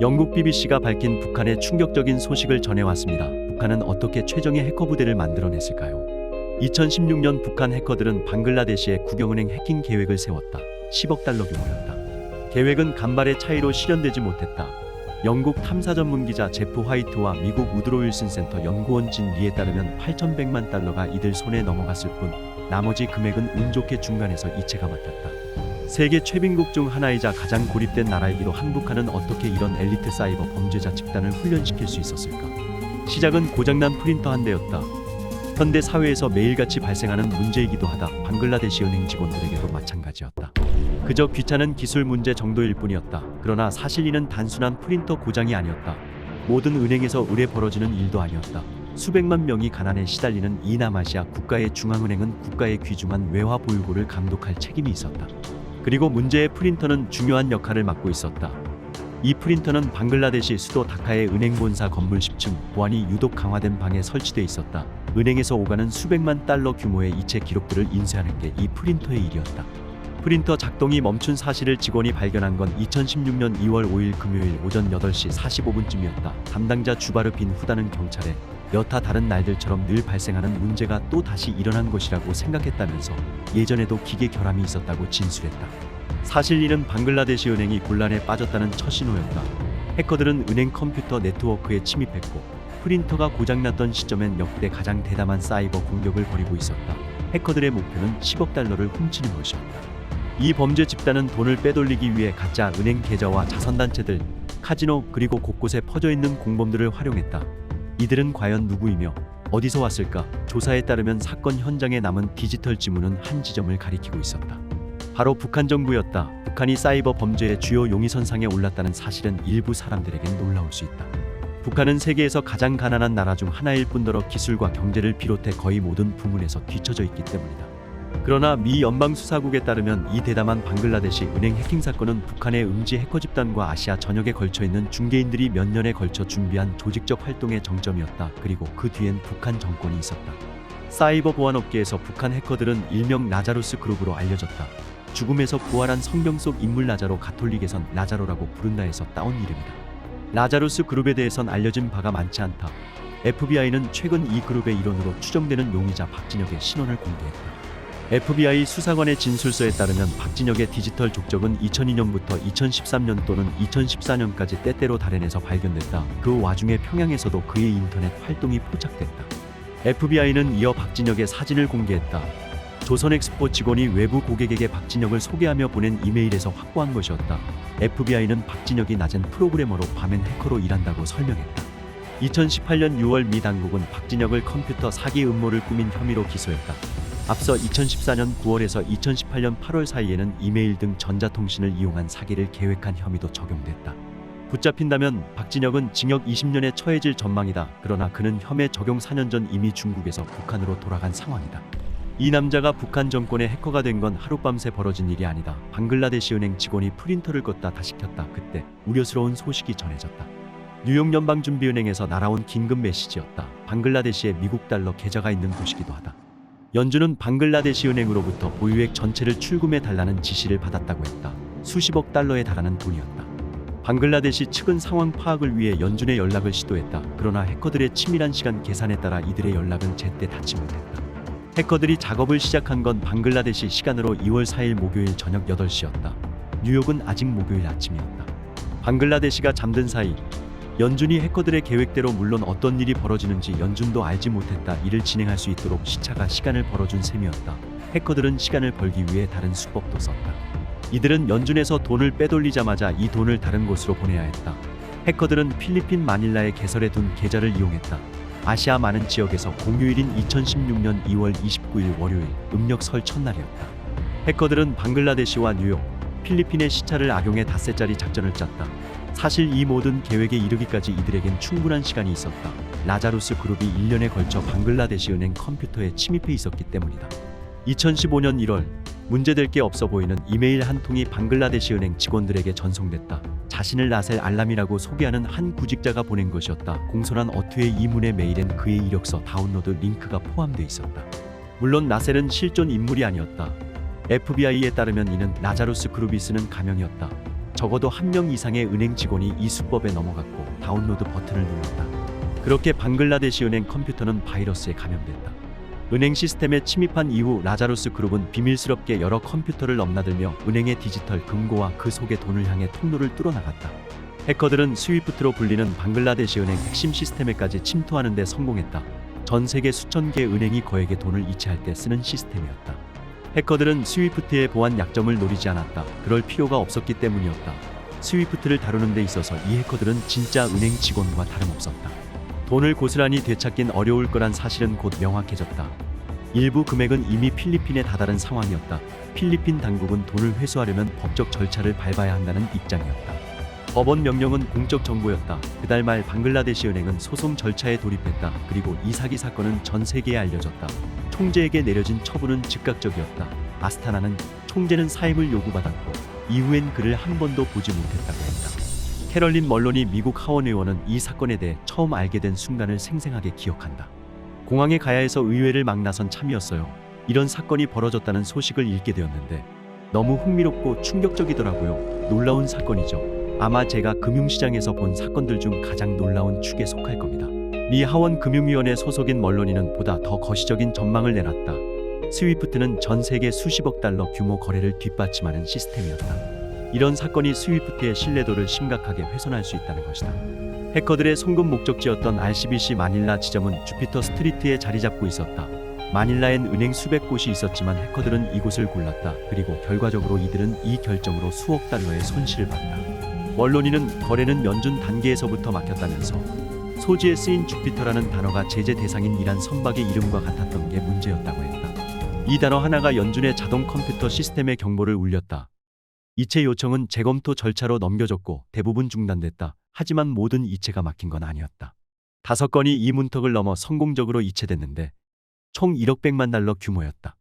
영국 BBC가 밝힌 북한의 충격적인 소식을 전해왔습니다. 북한은 어떻게 최정예 해커 부대를 만들어냈을까요? 2016년 북한 해커들은 방글라데시의 국영은행 해킹 계획을 세웠다. 10억 달러 규모였다. 계획은 간발의 차이로 실현되지 못했다. 영국 탐사 전문 기자 제프 화이트와 미국 우드로 윌슨 센터 연구원 진 리에 따르면 8,100만 달러가 이들 손에 넘어갔을 뿐 나머지 금액은 운 좋게 중간에서 이체가 맡겼다. 세계 최빈국 중 하나이자 가장 고립된 나라이기도 한 북한은 어떻게 이런 엘리트 사이버 범죄자 집단을 훈련시킬 수 있었을까? 시작은 고장난 프린터 한 대였다. 현대 사회에서 매일같이 발생하는 문제이기도 하다. 방글라데시 은행 직원들에게도 마찬가지였다. 그저 귀찮은 기술 문제 정도일 뿐이었다. 그러나 사실 이는 단순한 프린터 고장이 아니었다. 모든 은행에서 의례 벌어지는 일도 아니었다. 수백만 명이 가난에 시달리는 이 남아시아 국가의 중앙은행은 국가의 귀중한 외화 보유고를 감독할 책임이 있었다. 그리고 문제의 프린터는 중요한 역할을 맡고 있었다. 이 프린터는 방글라데시 수도 다카의 은행 본사 건물 10층 보안이 유독 강화된 방에 설치돼 있었다. 은행에서 오가는 수백만 달러 규모의 이체 기록들을 인쇄하는 게 이 프린터의 일이었다. 프린터 작동이 멈춘 사실을 직원이 발견한 건 2016년 2월 5일 금요일 오전 8시 45분쯤이었다. 담당자 주바르 빈 후다는 경찰에 여타 다른 날들처럼 늘 발생하는 문제가 또 다시 일어난 것이라고 생각했다면서 예전에도 기계 결함이 있었다고 진술했다. 사실 이는 방글라데시 은행이 곤란에 빠졌다는 첫 신호였다. 해커들은 은행 컴퓨터 네트워크에 침입했고 프린터가 고장났던 시점엔 역대 가장 대담한 사이버 공격을 벌이고 있었다. 해커들의 목표는 10억 달러를 훔치는 것이었다. 이 범죄 집단은 돈을 빼돌리기 위해 가짜 은행 계좌와 자선단체들, 카지노 그리고 곳곳에 퍼져있는 공범들을 활용했다. 이들은 과연 누구이며 어디서 왔을까? 조사에 따르면 사건 현장에 남은 디지털 지문은 한 지점을 가리키고 있었다. 바로 북한 정부였다. 북한이 사이버 범죄의 주요 용의선상에 올랐다는 사실은 일부 사람들에겐 놀라울 수 있다. 북한은 세계에서 가장 가난한 나라 중 하나일 뿐더러 기술과 경제를 비롯해 거의 모든 부문에서 뒤처져 있기 때문이다. 그러나 미 연방수사국에 따르면 이 대담한 방글라데시 은행 해킹 사건은 북한의 음지 해커 집단과 아시아 전역에 걸쳐있는 중개인들이 몇 년에 걸쳐 준비한 조직적 활동의 정점이었다. 그리고 그 뒤엔 북한 정권이 있었다. 사이버 보안업계에서 북한 해커들은 일명 라자루스 그룹으로 알려졌다. 죽음에서 부활한 성경 속 인물 라자로 가톨릭에선 라자로라고 부른다 해서 따온 이름이다. 라자루스 그룹에 대해선 알려진 바가 많지 않다. FBI는 최근 이 그룹의 일원으로 추정되는 용의자 박진혁의 신원을 공개했다. FBI 수사관의 진술서에 따르면 박진혁의 디지털 족적은 2002년부터 2013년 또는 2014년까지 때때로 다른에서 발견됐다. 그 와중에 평양에서도 그의 인터넷 활동이 포착됐다. FBI는 이어 박진혁의 사진을 공개했다. 조선엑스포 직원이 외부 고객에게 박진혁을 소개하며 보낸 이메일에서 확보한 것이었다. FBI는 박진혁이 낮은 프로그래머로 밤엔 해커로 일한다고 설명했다. 2018년 6월 미 당국은 박진혁을 컴퓨터 사기 음모를 꾸민 혐의로 기소했다. 앞서 2014년 9월에서 2018년 8월 사이에는 이메일 등 전자통신을 이용한 사기를 계획한 혐의도 적용됐다. 붙잡힌다면 박진혁은 징역 20년에 처해질 전망이다. 그러나 그는 혐의 적용 4년 전 이미 중국에서 북한으로 돌아간 상황이다. 이 남자가 북한 정권의 해커가 된 건 하룻밤새 벌어진 일이 아니다. 방글라데시 은행 직원이 프린터를 껐다 다시 켰다. 그때 우려스러운 소식이 전해졌다. 뉴욕 연방준비은행에서 날아온 긴급 메시지였다. 방글라데시에 미국 달러 계좌가 있는 곳이기도 하다. 연준은 방글라데시 은행으로부터 보유액 전체를 출금해 달라는 지시를 받았다고 했다. 수십억 달러에 달하는 돈이었다. 방글라데시 측은 상황 파악을 위해 연준에 연락을 시도했다. 그러나 해커들의 치밀한 시간 계산에 따라 이들의 연락은 제때 닿지 못했다. 해커들이 작업을 시작한 건 방글라데시 시간으로 2월 4일 목요일 저녁 8시였다. 뉴욕은 아직 목요일 아침이었다. 방글라데시가 잠든 사이 연준이 해커들의 계획대로 물론 어떤 일이 벌어지는지 연준도 알지 못했다. 이를 진행할 수 있도록 시차가 시간을 벌어준 셈이었다. 해커들은 시간을 벌기 위해 다른 수법도 썼다. 이들은 연준에서 돈을 빼돌리자마자 이 돈을 다른 곳으로 보내야 했다. 해커들은 필리핀 마닐라에 개설해 둔 계좌를 이용했다. 아시아 많은 지역에서 공휴일인 2016년 2월 29일 월요일 음력 설 첫날이었다. 해커들은 방글라데시와 뉴욕, 필리핀의 시차를 악용해 닷새짜리 작전을 짰다. 사실 이 모든 계획에 이르기까지 이들에겐 충분한 시간이 있었다. 라자루스 그룹이 1년에 걸쳐 방글라데시 은행 컴퓨터에 침입해 있었기 때문이다. 2015년 1월 문제될 게 없어 보이는 이메일 한 통이 방글라데시 은행 직원들에게 전송됐다. 자신을 나셀 알람이라고 소개하는 한 구직자가 보낸 것이었다. 공손한 어투의 이문의 메일엔 그의 이력서 다운로드 링크가 포함돼 있었다. 물론 나셀은 실존 인물이 아니었다. FBI에 따르면 이는 라자루스 그룹이 쓰는 가명이었다. 적어도 한 명 이상의 은행 직원이 이 수법에 넘어갔고 다운로드 버튼을 눌렀다. 그렇게 방글라데시 은행 컴퓨터는 바이러스에 감염됐다. 은행 시스템에 침입한 이후 라자루스 그룹은 비밀스럽게 여러 컴퓨터를 넘나들며 은행의 디지털 금고와 그 속의 돈을 향해 통로를 뚫어나갔다. 해커들은 스위프트로 불리는 방글라데시 은행 핵심 시스템에까지 침투하는 데 성공했다. 전 세계 수천 개 은행이 거액의 돈을 이체할 때 쓰는 시스템이었다. 해커들은 스위프트의 보안 약점을 노리지 않았다. 그럴 필요가 없었기 때문이었다. 스위프트를 다루는 데 있어서 이 해커들은 진짜 은행 직원과 다름없었다. 돈을 고스란히 되찾긴 어려울 거란 사실은 곧 명확해졌다. 일부 금액은 이미 필리핀에 다다른 상황이었다. 필리핀 당국은 돈을 회수하려면 법적 절차를 밟아야 한다는 입장이었다. 법원 명령은 공적 정보였다. 그달 말 방글라데시 은행은 소송 절차에 돌입했다. 그리고 이 사기 사건은 전 세계에 알려졌다. 총재에게 내려진 처분은 즉각적이었다. 아스타나는 총재는 사임을 요구받았고 이후엔 그를 한 번도 보지 못했다고 했다. 캐럴린 멀론이 미국 하원 의원은 이 사건에 대해 처음 알게 된 순간을 생생하게 기억한다. 공항에 가야 해서 의회를 막 나선 참이었어요. 이런 사건이 벌어졌다는 소식을 읽게 되었는데 너무 흥미롭고 충격적이더라고요. 놀라운 사건이죠. 아마 제가 금융시장에서 본 사건들 중 가장 놀라운 축에 속할 겁니다. 미 하원 금융위원회 소속인 멀로니는 보다 더 거시적인 전망을 내놨다. 스위프트는 전 세계 수십억 달러 규모 거래를 뒷받침하는 시스템이었다. 이런 사건이 스위프트의 신뢰도를 심각하게 훼손할 수 있다는 것이다. 해커들의 송금 목적지였던 RCBC 마닐라 지점은 주피터 스트리트에 자리 잡고 있었다. 마닐라엔 은행 수백 곳이 있었지만 해커들은 이곳을 골랐다. 그리고 결과적으로 이들은 이 결정으로 수억 달러의 손실을 봤다. 멀로니는 거래는 연준 단계에서부터 막혔다면서 소지에 쓰인 주피터라는 단어가 제재 대상인 이란 선박의 이름과 같았던 게 문제였다고 했다. 이 단어 하나가 연준의 자동 컴퓨터 시스템에 경보를 울렸다. 이체 요청은 재검토 절차로 넘겨졌고 대부분 중단됐다. 하지만 모든 이체가 막힌 건 아니었다. 5건이 이 문턱을 넘어 성공적으로 이체됐는데 총 1억 100만 달러 규모였다.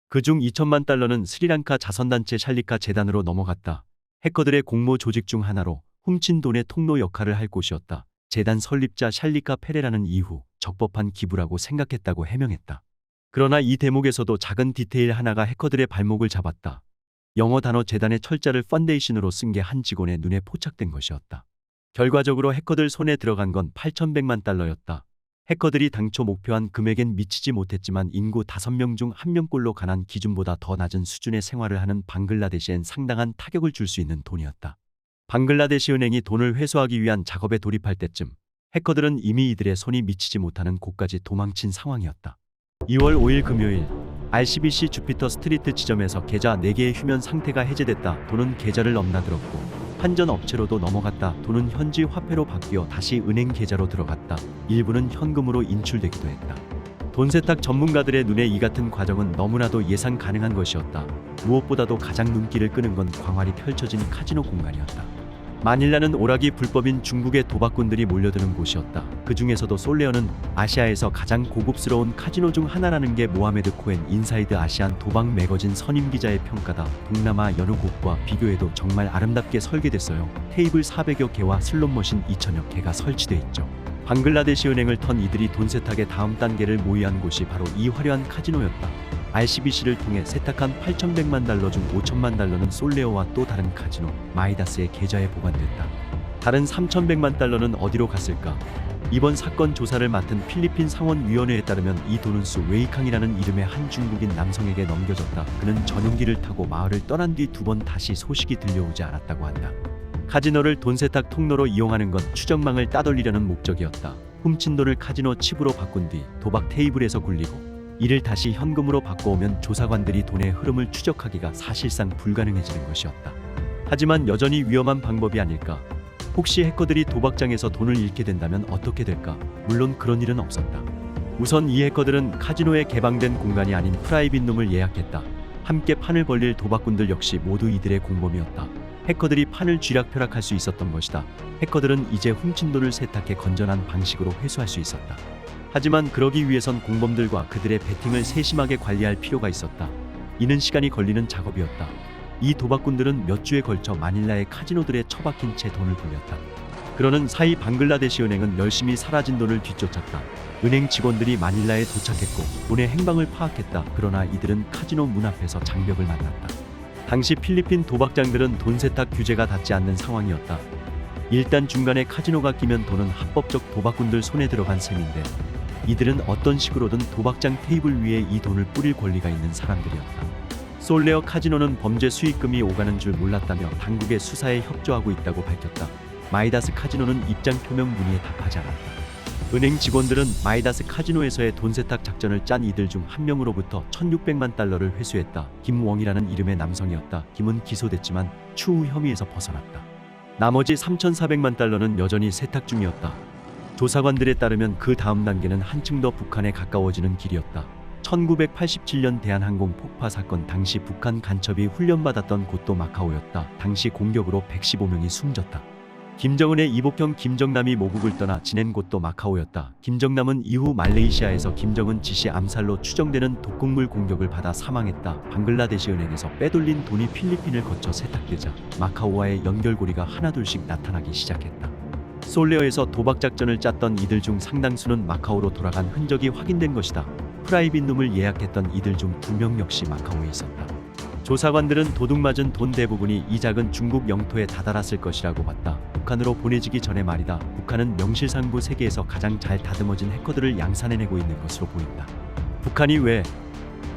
그중 2천만 달러는 스리랑카 자선단체 샬리카 재단으로 넘어갔다. 해커들의 공모 조직 중 하나로 훔친 돈의 통로 역할을 할 곳이었다. 재단 설립자 샬리카 페레라는 이후 적법한 기부라고 생각했다고 해명했다. 그러나 이 대목에서도 작은 디테일 하나가 해커들의 발목을 잡았다. 영어 단어 재단의 철자를 펀데이션으로 쓴 게 한 직원의 눈에 포착된 것이었다. 결과적으로 해커들 손에 들어간 건 8,100만 달러였다. 해커들이 당초 목표한 금액엔 미치지 못했지만 인구 5명 중 1명꼴로 가난 기준보다 더 낮은 수준의 생활을 하는 방글라데시엔 상당한 타격을 줄 수 있는 돈이었다. 방글라데시 은행이 돈을 회수하기 위한 작업에 돌입할 때쯤 해커들은 이미 이들의 손이 미치지 못하는 곳까지 도망친 상황이었다. 2월 5일 금요일 RCBC 주피터 스트리트 지점에서 계좌 4개의 휴면 상태가 해제됐다. 돈은 계좌를 넘나들었고 환전 업체로도 넘어갔다. 돈은 현지 화폐로 바뀌어 다시 은행 계좌로 들어갔다. 일부는 현금으로 인출되기도 했다. 돈 세탁 전문가들의 눈에 이 같은 과정은 너무나도 예상 가능한 것이었다. 무엇보다도 가장 눈길을 끄는 건 광활히 펼쳐진 카지노 공간이었다. 마닐라는 오락이 불법인 중국의 도박꾼들이 몰려드는 곳이었다. 그 중에서도 솔레어는 아시아에서 가장 고급스러운 카지노 중 하나라는 게 모하메드 코엔 인사이드 아시안 도박 매거진 선임 기자의 평가다. 동남아 여느 곳과 비교해도 정말 아름답게 설계됐어요. 테이블 400여 개와 슬롯머신 2,000여 개가 설치돼 있죠. 방글라데시 은행을 턴 이들이 돈 세탁의 다음 단계를 모의한 곳이 바로 이 화려한 카지노였다. RCBC를 통해 세탁한 8,100만 달러 중 5천만 달러는 솔레어와 또 다른 카지노 마이다스의 계좌에 보관됐다. 다른 3,100만 달러는 어디로 갔을까? 이번 사건 조사를 맡은 필리핀 상원위원회에 따르면 이 돈은 수 웨이캉이라는 이름의 한 중국인 남성에게 넘겨졌다. 그는 전용기를 타고 마을을 떠난 뒤 2번 다시 소식이 들려오지 않았다고 한다. 카지노를 돈 세탁 통로로 이용하는 건 추적망을 따돌리려는 목적이었다. 훔친 돈을 카지노 칩으로 바꾼 뒤 도박 테이블에서 굴리고 이를 다시 현금으로 바꿔오면 조사관들이 돈의 흐름을 추적하기가 사실상 불가능해지는 것이었다. 하지만 여전히 위험한 방법이 아닐까? 혹시 해커들이 도박장에서 돈을 잃게 된다면 어떻게 될까? 물론 그런 일은 없었다. 우선 이 해커들은 카지노에 개방된 공간이 아닌 프라이빗 룸을 예약했다. 함께 판을 벌릴 도박꾼들 역시 모두 이들의 공범이었다. 해커들이 판을 쥐락펴락할 수 있었던 것이다. 해커들은 이제 훔친 돈을 세탁해 건전한 방식으로 회수할 수 있었다. 하지만 그러기 위해선 공범들과 그들의 베팅을 세심하게 관리할 필요가 있었다. 이는 시간이 걸리는 작업이었다. 이 도박꾼들은 몇 주에 걸쳐 마닐라의 카지노들에 처박힌 채 돈을 불렸다. 그러는 사이 방글라데시 은행은 열심히 사라진 돈을 뒤쫓았다. 은행 직원들이 마닐라에 도착했고 돈의 행방을 파악했다. 그러나 이들은 카지노 문 앞에서 장벽을 만났다. 당시 필리핀 도박장들은 돈 세탁 규제가 닿지 않는 상황이었다. 일단 중간에 카지노가 끼면 돈은 합법적 도박꾼들 손에 들어간 셈인데 이들은 어떤 식으로든 도박장 테이블 위에 이 돈을 뿌릴 권리가 있는 사람들이었다. 솔레어 카지노는 범죄 수익금이 오가는 줄 몰랐다며 당국의 수사에 협조하고 있다고 밝혔다. 마이다스 카지노는 입장 표명 문의에 답하지 않았다. 은행 직원들은 마이다스 카지노에서의 돈 세탁 작전을 짠 이들 중 한 명으로부터 1,600만 달러를 회수했다. 김웡이라는 이름의 남성이었다. 김은 기소됐지만 추후 혐의에서 벗어났다. 나머지 3,400만 달러는 여전히 세탁 중이었다. 조사관들에 따르면 그 다음 단계는 한층 더 북한에 가까워지는 길이었다. 1987년 대한항공 폭파 사건 당시 북한 간첩이 훈련받았던 곳도 마카오였다. 당시 공격으로 115명이 숨졌다. 김정은의 이복형 김정남이 모국을 떠나 지낸 곳도 마카오였다. 김정남은 이후 말레이시아에서 김정은 지시 암살로 추정되는 독극물 공격을 받아 사망했다. 방글라데시 은행에서 빼돌린 돈이 필리핀을 거쳐 세탁되자 마카오와의 연결고리가 하나둘씩 나타나기 시작했다. 솔레어에서 도박 작전을 짰던 이들 중 상당수는 마카오로 돌아간 흔적이 확인된 것이다. 프라이빗룸을 예약했던 이들 중 2명 역시 마카오에 있었다. 조사관들은 도둑맞은 돈 대부분이 이 작은 중국 영토에 다다랐을 것이라고 봤다. 북한으로 보내지기 전에 말이다. 북한은 명실상부 세계에서 가장 잘 다듬어진 해커들을 양산해내고 있는 것으로 보인다. 북한이 왜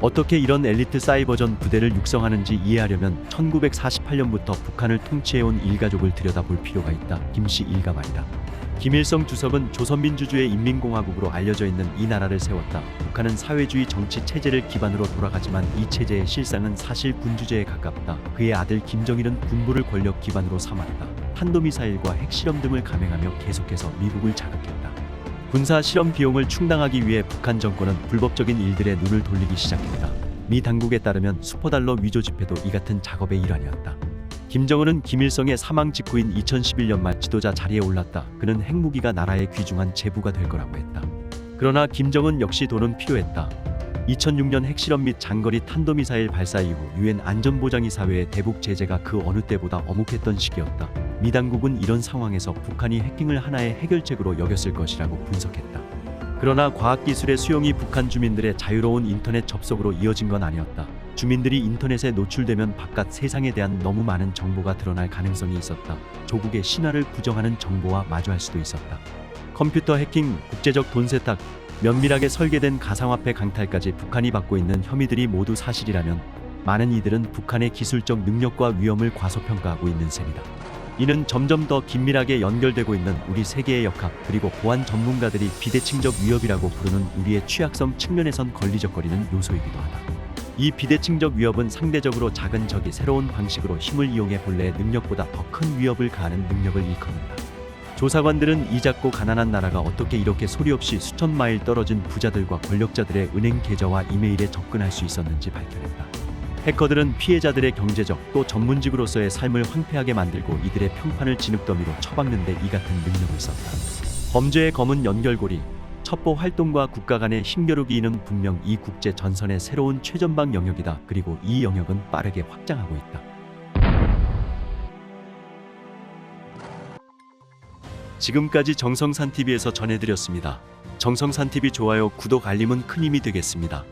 어떻게 이런 엘리트 사이버전 부대를 육성하는지 이해하려면 1948년부터 북한을 통치해온 일가족을 들여다볼 필요가 있다. 김씨 일가 말이다. 김일성 주석은 조선민주주의 인민공화국으로 알려져 있는 이 나라를 세웠다. 북한은 사회주의 정치 체제를 기반으로 돌아가지만 이 체제의 실상은 사실 군주제에 가깝다. 그의 아들 김정일은 군부를 권력 기반으로 삼았다. 탄도미사일과 핵실험 등을 감행하며 계속해서 미국을 자극했다. 군사 실험 비용을 충당하기 위해 북한 정권은 불법적인 일들에 눈을 돌리기 시작했다. 미 당국에 따르면 슈퍼달러 위조 지폐도 이 같은 작업의 일환이었다. 김정은은 김일성의 사망 직후인 2011년 말 지도자 자리에 올랐다. 그는 핵무기가 나라의 귀중한 재부가 될 거라고 했다. 그러나 김정은 역시 돈은 필요했다. 2006년 핵실험 및 장거리 탄도미사일 발사 이후 유엔 안전보장이사회의 대북 제재가 그 어느 때보다 엄혹했던 시기였다. 미 당국은 이런 상황에서 북한이 해킹을 하나의 해결책으로 여겼을 것이라고 분석했다. 그러나 과학기술의 수용이 북한 주민들의 자유로운 인터넷 접속으로 이어진 건 아니었다. 주민들이 인터넷에 노출되면 바깥 세상에 대한 너무 많은 정보가 드러날 가능성이 있었다. 조국의 신화를 부정하는 정보와 마주할 수도 있었다. 컴퓨터 해킹, 국제적 돈 세탁, 면밀하게 설계된 가상화폐 강탈까지 북한이 받고 있는 혐의들이 모두 사실이라면 많은 이들은 북한의 기술적 능력과 위험을 과소평가하고 있는 셈이다. 이는 점점 더 긴밀하게 연결되고 있는 우리 세계의 역학 그리고 보안 전문가들이 비대칭적 위협이라고 부르는 우리의 취약성 측면에선 걸리적거리는 요소이기도 하다. 이 비대칭적 위협은 상대적으로 작은 적이 새로운 방식으로 힘을 이용해 본래의 능력보다 더 큰 위협을 가하는 능력을 일컫는다. 조사관들은 이 작고 가난한 나라가 어떻게 이렇게 소리 없이 수천 마일 떨어진 부자들과 권력자들의 은행 계좌와 이메일에 접근할 수 있었는지 밝혀냈다. 해커들은 피해자들의 경제적 또 전문직으로서의 삶을 황폐하게 만들고 이들의 평판을 진흙더미로 처박는 데 이 같은 능력을 썼다. 범죄의 검은 연결고리, 첩보 활동과 국가 간의 힘겨루기는 분명 이 국제 전선의 새로운 최전방 영역이다. 그리고 이 영역은 빠르게 확장하고 있다. 지금까지 정성산TV에서 전해드렸습니다. 정성산TV 좋아요, 구독, 알림은 큰 힘이 되겠습니다.